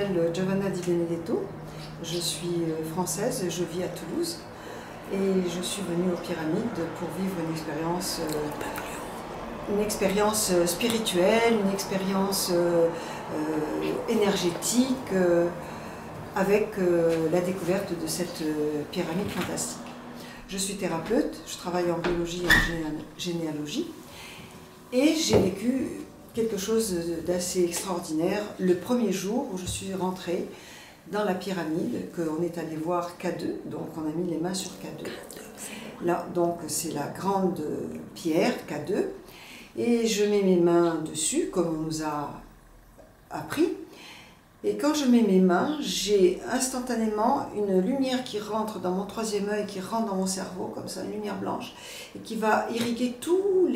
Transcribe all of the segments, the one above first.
m'appelle Giovanna Di Benedetto, je suis française, je vis à Toulouse et je suis venue aux Pyramides pour vivre une expérience spirituelle, une expérience énergétique avec la découverte de cette pyramide fantastique. Je suis thérapeute, je travaille en biologie et en généalogie et j'ai vécu quelque chose d'assez extraordinaire le premier jour où je suis rentrée dans la pyramide, qu'on est allé voir K2, donc on a mis les mains sur K2. Là, donc c'est la grande pierre K2, et je mets mes mains dessus, comme on nous a appris. Et quand je mets mes mains, j'ai instantanément une lumière qui rentre dans mon troisième œil, qui rentre dans mon cerveau, comme ça, une lumière blanche, et qui va irriguer toutes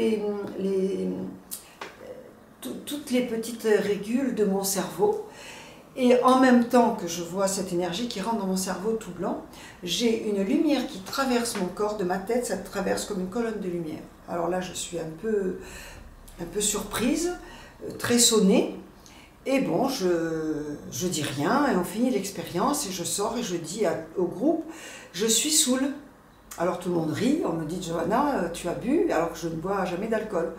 les petites régules de mon cerveau. Et en même temps que je vois cette énergie qui rentre dans mon cerveau tout blanc, j'ai une lumière qui traverse mon corps, de ma tête, ça traverse comme une colonne de lumière. Alors là, je suis un peu surprise, très sonnée. Et bon, je dis rien et on finit l'expérience et je sors et je dis au groupe, je suis saoule. Alors tout le monde rit, on me dit, Johanna, tu as bu, alors que je ne bois jamais d'alcool.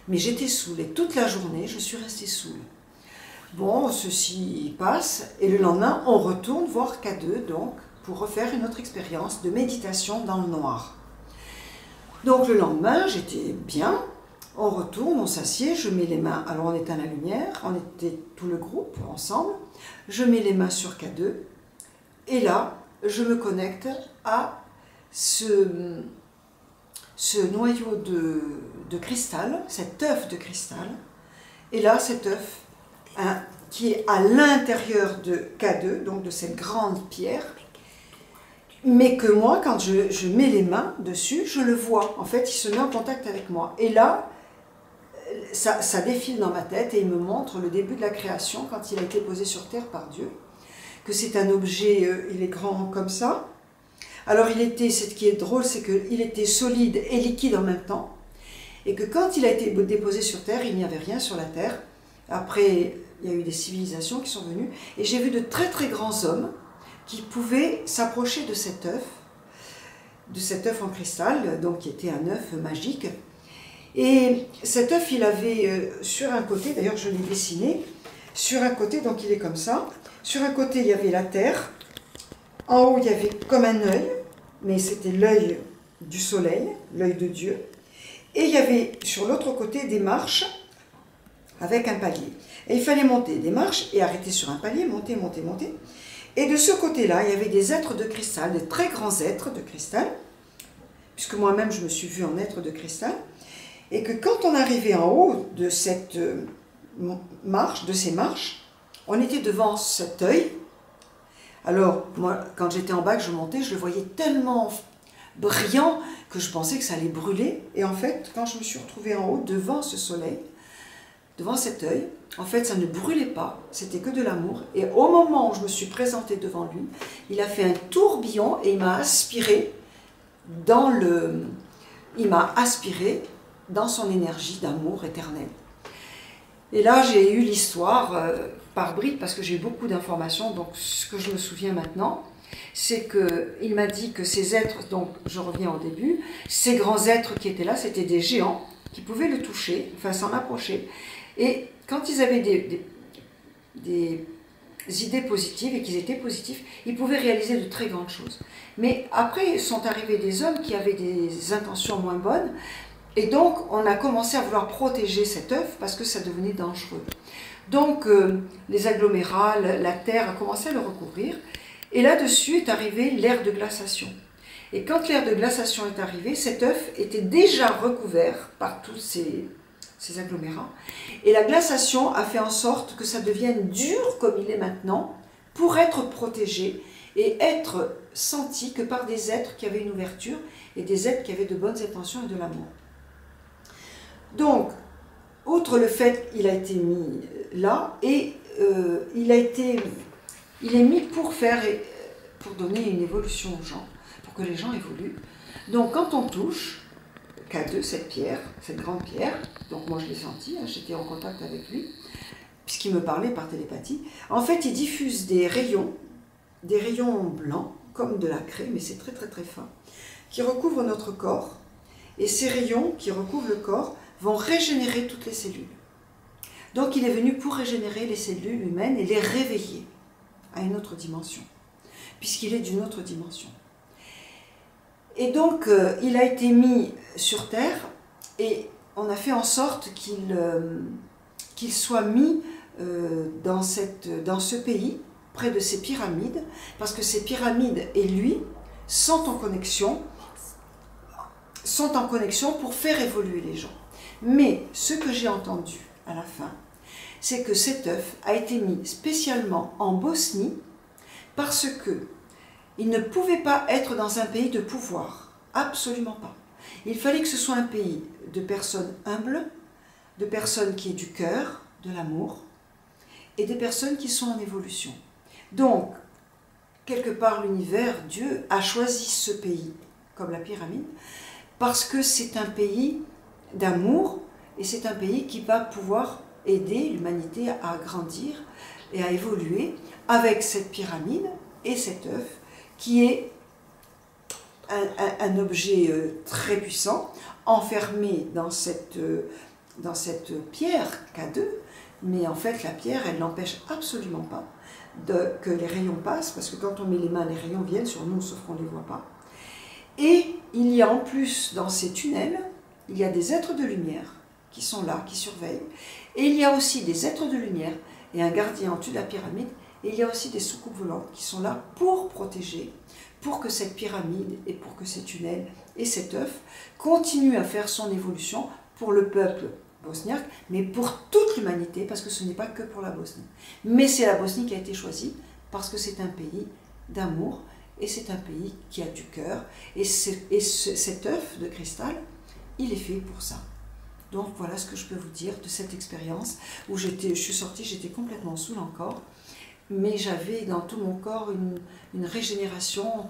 Mais j'étais saoule et toute la journée, je suis restée saoule. Bon, ceci passe et le lendemain, on retourne voir K2 donc, pour refaire une autre expérience de méditation dans le noir. Donc le lendemain, j'étais bien, on retourne, on s'assied, je mets les mains, alors on éteint la lumière, on était tout le groupe ensemble, je mets les mains sur K2 et là, je me connecte à ce noyau de cristal, cet œuf de cristal, et là, cet œuf qui est à l'intérieur de K2, donc de cette grande pierre, mais que moi, quand je mets les mains dessus, je le vois. En fait, il se met en contact avec moi. Et là, ça défile dans ma tête et il me montre le début de la création quand il a été posé sur terre par Dieu, que c'est un objet, il est grand comme ça. Alors, ce qui est drôle, c'est qu'il était solide et liquide en même temps, et que quand il a été déposé sur terre, il n'y avait rien sur la terre. Après, il y a eu des civilisations qui sont venues, et j'ai vu de très très grands hommes qui pouvaient s'approcher de cet œuf en cristal, donc qui était un œuf magique. Et cet œuf, il avait sur un côté, d'ailleurs je l'ai dessiné, sur un côté, donc il est comme ça, sur un côté il y avait la terre, en haut il y avait comme un œil, mais c'était l'œil du soleil, l'œil de Dieu, et il y avait sur l'autre côté des marches, avec un palier. Et il fallait monter des marches et arrêter sur un palier, monter, monter, monter. Et de ce côté-là, il y avait des êtres de cristal, des très grands êtres de cristal, puisque moi-même je me suis vue en être de cristal, et que quand on arrivait en haut de cette marche, de ces marches, on était devant cet œil. Alors, moi, quand j'étais en bas, que je montais, je le voyais tellement brillant que je pensais que ça allait brûler. Et en fait, quand je me suis retrouvée en haut, devant ce soleil, devant cet œil, en fait, ça ne brûlait pas, c'était que de l'amour. Et au moment où je me suis présentée devant lui, il a fait un tourbillon et il m'a aspiré dans son énergie d'amour éternel. Et là, j'ai eu l'histoire par bribes, parce que j'ai beaucoup d'informations, donc ce que je me souviens maintenant, c'est qu'il m'a dit que ces êtres, donc je reviens au début, ces grands êtres qui étaient là, c'était des géants qui pouvaient le toucher, enfin s'en approcher. Et quand ils avaient des idées positives et qu'ils étaient positifs, ils pouvaient réaliser de très grandes choses. Mais après, sont arrivés des hommes qui avaient des intentions moins bonnes, et donc on a commencé à vouloir protéger cet œuf parce que ça devenait dangereux. Donc les agglomérats, la terre a commencé à le recouvrir, et là-dessus est arrivée l'ère de glaciation. Et quand l'ère de glaciation est arrivée, cet œuf était déjà recouvert par tous ces agglomérats. Et la glaciation a fait en sorte que ça devienne dur comme il est maintenant pour être protégé et être senti que par des êtres qui avaient une ouverture et des êtres qui avaient de bonnes intentions et de l'amour. Donc, outre le fait qu'il a été mis là, et il est mis pour donner une évolution aux gens, pour que les gens évoluent. Donc quand on touche K2, cette pierre, cette grande pierre, donc moi je l'ai senti, hein, j'étais en contact avec lui, puisqu'il me parlait par télépathie. En fait, il diffuse des rayons blancs, comme de la craie, mais c'est très très très fin, qui recouvrent notre corps. Et ces rayons qui recouvrent le corps vont régénérer toutes les cellules. Donc il est venu pour régénérer les cellules humaines et les réveiller à une autre dimension, puisqu'il est d'une autre dimension. Et donc il a été mis sur Terre et on a fait en sorte qu'il soit mis dans ce pays, près de ces pyramides, parce que ces pyramides et lui sont en connexion pour faire évoluer les gens. Mais ce que j'ai entendu à la fin, c'est que cet œuf a été mis spécialement en Bosnie parce que il ne pouvait pas être dans un pays de pouvoir, absolument pas. Il fallait que ce soit un pays de personnes humbles, de personnes qui aient du cœur, de l'amour, et des personnes qui sont en évolution. Donc, quelque part, l'univers, Dieu, a choisi ce pays, comme la pyramide, parce que c'est un pays d'amour, et c'est un pays qui va pouvoir aider l'humanité à grandir et à évoluer avec cette pyramide et cet œuf, qui est un objet très puissant, enfermé dans cette pierre K2, mais en fait la pierre, elle n'empêche absolument pas que les rayons passent, parce que quand on met les mains, les rayons viennent sur nous, sauf qu'on ne les voit pas. Et il y a en plus, dans ces tunnels, il y a des êtres de lumière qui sont là, qui surveillent, et il y a aussi des êtres de lumière et un gardien en dessus de la pyramide, et il y a aussi des soucoupes volantes qui sont là pour protéger, pour que cette pyramide et pour que ces tunnels et cet œuf continuent à faire son évolution pour le peuple bosniaque, mais pour toute l'humanité, parce que ce n'est pas que pour la Bosnie. Mais c'est la Bosnie qui a été choisie, parce que c'est un pays d'amour, et c'est un pays qui a du cœur, et cet œuf de cristal, il est fait pour ça. Donc voilà ce que je peux vous dire de cette expérience, où je suis sortie, j'étais complètement saoule encore, mais j'avais dans tout mon corps une régénération,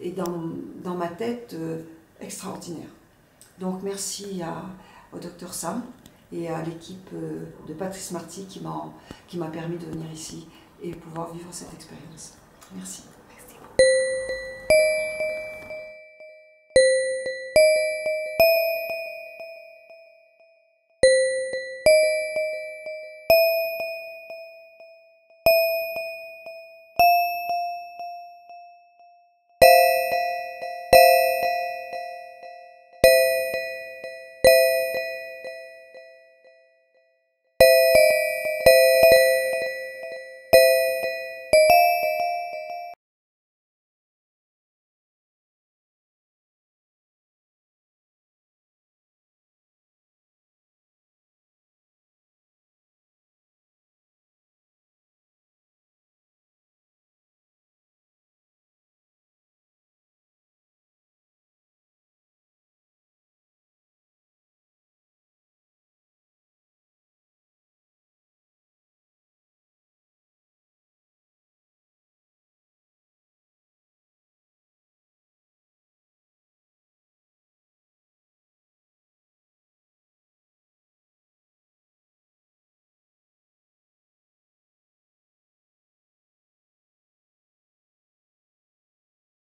et dans ma tête extraordinaire. Donc merci au docteur Sam et à l'équipe de Patrice Marty qui m'a permis de venir ici et pouvoir vivre cette expérience. Merci.